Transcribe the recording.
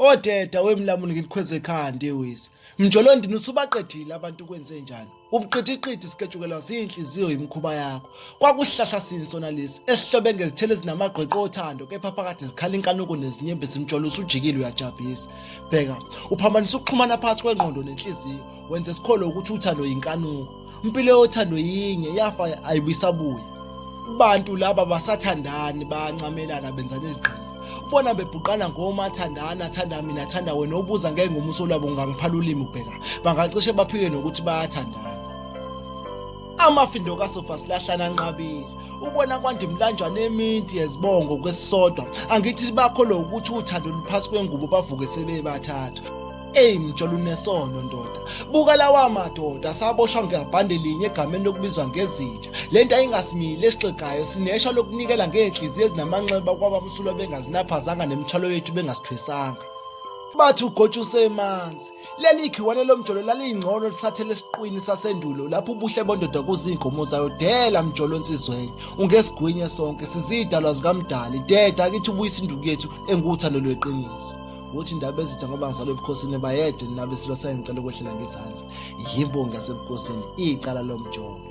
Odeda wemlamuli ngikukhweze ekhanda ewisi. Mjolondini usubaqedile abantu kwenze njani? Ubuqitiqiti sikejukelwa zinhliziyo imkhuba yakho. Kwakuhlahla sini sona lesi esihlobe ngezithelo ezinamagqeqo othando kepha phakathi zikhala inkanuko nezinyembe simjolo usujikile uyajabhisa. Bheka, uphambanisa ukuxhumana phakathi kwengqondo nenhliziyo. Wenze sikholo ukuthi uthando yinkanuko. Impilo yothando yinye yafa ayibisabuya. Abantu laba basathandani bayancamelana benzana izigqila. Bona bebhuqana ngomathandana athanda mina athanda wena obuza ngeke ngomuso labo ngangiphala ulimi ubheka bangacishe baphike nokuthi bayathandana. Amafindo kaSofa silahlana anqabile ubona kwandimlanjwana eminti yezibongo kwesisodwa angithi bakholwa ukuthi uthando luphasi kwengubo bavuke sebebathatha. Mjolo unesono ndoda. Buka lawa madoda saboshwa ngebhande linye egameni lokubizwa ngezinja. Lento ayingasimile esixegayo sinesha lokunikela ngenhliziyo ezinamanxeba kwabamsulwa bengazinaphazanga nemithwalo yethu bengasithwesanga. Bathi ugotsha usemanzi. Leli khiwane lomjolo laliyingcono lisathele esiqwini sasendulo lapho ubuhle bondoda kuzinkomo zayo dela mjolo nsizweni. Ungesigwinye sonke sizidalwa zikaMdali deda kithi ubuyisa induku yethu enguthando lweqiniso. Uthi indaba ezitha ngoba ngizalwe ebukhosini bayede nabe silo sayengicela ukwehlela ngezansi. Imbongi Yasebukhosini, Icala Lomjolo.